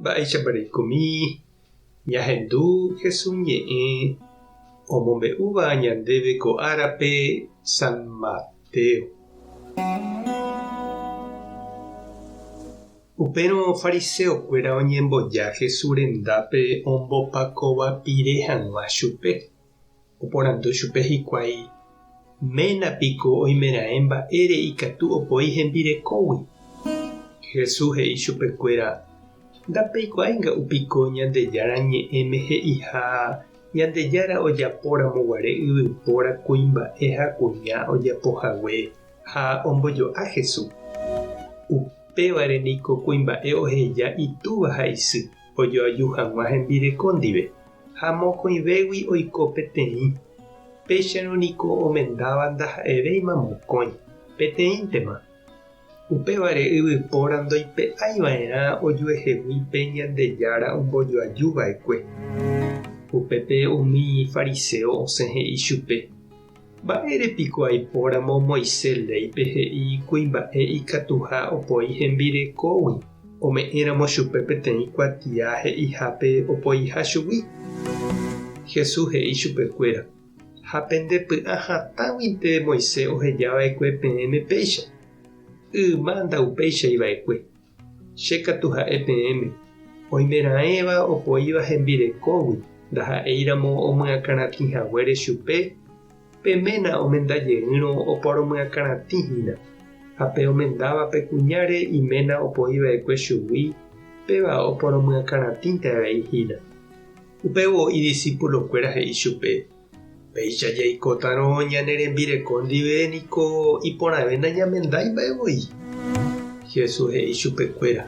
Mba'eichapareikomi ñahendu Jesús ñe'ẽ omombe'úva ñandéve ko árape San Mateo. Upérõ fariseokuéra oñemboja Jesús rendápe ombopakóvapire hag̃ua chupe. Oporandu chupe hikuái ménapiko oimeraẽ mba'ére ikatu opoi hembirekógui. Jesús he'i chupekuéra: ndapeikuaáinga upiko Ñandejára ñe'ẽme he'iha Ñandejára ojapóramoguare yvypóra kuimba'e ha kuña ojapohague ha ombojoa Jesús. Upévare niko kuimba'e oheja itúva ha isy ojoaju hag̃ua hembireko ndive ha mokõivégui oiko peteĩ. Péicharõ niko omendáva ndaha'evéima mokõi peteĩntema. Upévare yvypóra ndoipe'aiva'erã ojuehegui pe Ñandejára ombojoajuva'ekue. Upépe umi fariseo osẽ he'i chupe: mba'érepiko aipóramo Moisés léipe he'i kuimba'e ikatuha opoi hembirekógui. Ome'ẽramo chupe peteĩ kuatia he'ihápe opoiha chugui. Jesús he'i chupekuéra: ha pendepy'a hatãguinte Moisés ohejava'ekue peẽme péicha. Yma ndaupeicháiva'ekue. Chékatu ha'e peẽme. Oimeraẽva opoíva hembirekógui. Ndaha'éiramo omyakaratĩhaguére chupe. Peména omendajeýrõ oporomyakaratĩhína. Ha pe omendáva pe kuñáre iména opoiva'ekue chugui, péva oporomyakaratĩnte aveihína. Upévo idiscípulokuéra he'i chupe: péicha jaikótarõ ñane rembireko ndive niko iporãve ndañamendái mba'evoi. Jesús he'i chupekuéra: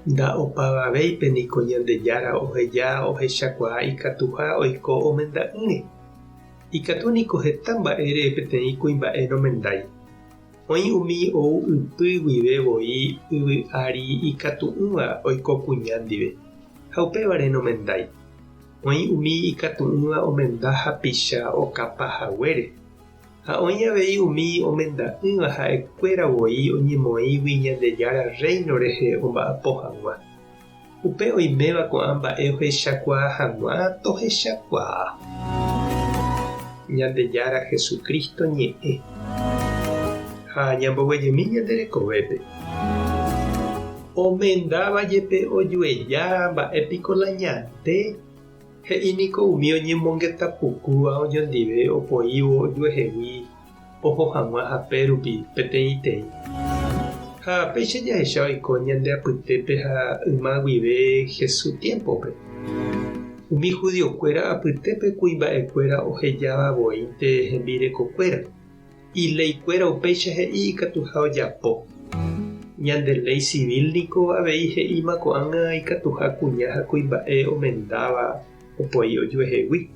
nda'opavavéipe niko Ñandejára oheja ohechakuaa ikatuha oiko omenda'ỹre. Ikatu niko heta mba'ére peteĩ kuimba'e nomendái. Oĩ umi ou ypy guivevoi yvy'ári ikatu'ỹva oiko kuña ndive ha upévare nomendái. Oĩ umi ikatu'ỹva omenda hapicha okapahaguére. Ha oĩ avei umi omenda'ỹva ha'ekuéravoi oñemoĩgui Ñandejára reino rehe omba'apo hag̃ua. Upe oiméva ko'ã mba'e ohechakuaa hag̃ua tohechakuaa. Ñandejára Jesucristo ñe'ẽ ha ñamboguejemi ñanderekovépe. Omendáva jepe ojueja mba'épiko la ñande. He'i niko umi oñemongetapukúva oñondive opoívo ojuehegui oho hag̃ua hapérupi peteĩteĩ. Ha péicha jahecha oiko ñande apytépe ha yma guive Jesús tiempope. Umi judiokuéra apytépe kuimba'ekuéra ohejavavoínte hembirekokuéra. Ileikuéra upéicha he'i ikatuha ojapo. Ñande ley civil niko avei he'íma ko'ág̃a ikatuha kuña ha kuimba'e omendáva opoi ojuehegui.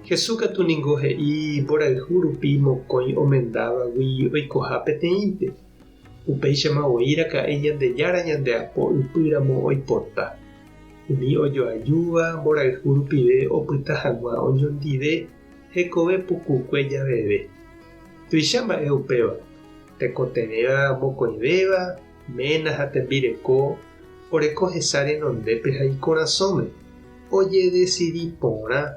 Jesús katu ningo he'i mborayhu rupi mokõi omendávagui oikoha peteĩnte. Upéichama oĩraka'e Ñandejára ñandeapo ypýramo oipota. Umi ojoajúva mborayhu rupive opyta hag̃ua oñondive hekove pukukue javeve. Tuicha mba'e upéva. Tekotevẽva mokõivéva, ména ha tembireko oreko hesa renondépe ha ikorasõme. Ojedecidi porã,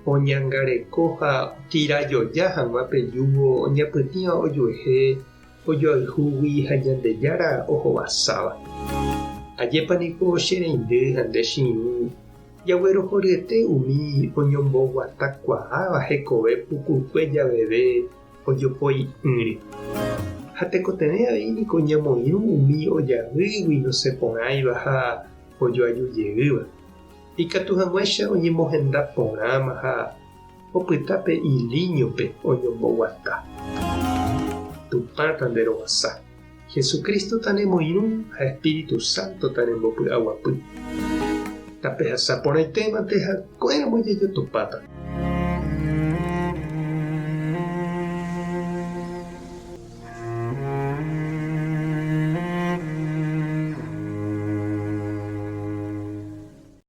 oñangareko ha tirajoja hag̃ua pejúvo oñapytĩva ojuehe ojoayhúgui ha Ñandejára ohovasáva. Ajépa niko che reindy ha nde chiũ jaguerohoryete umi oñomboguatakuaáva hekove pukukue javeve ojopoi'ỹre. Ha tekotevẽ niko ñamoirũ umi ojavýgui nosẽporãiva ha ojoajujeýva. Ikatu hag̃uáicha oñemohenda porãma ha opytápe ilíñope oñomboguata. Tupãta nderovasa. Jesucristo tanemoirũ ha Espíritu Santo tanembopy'aguapy. Tapehasa porãitémante ha ko'ẽramo jajotopáta.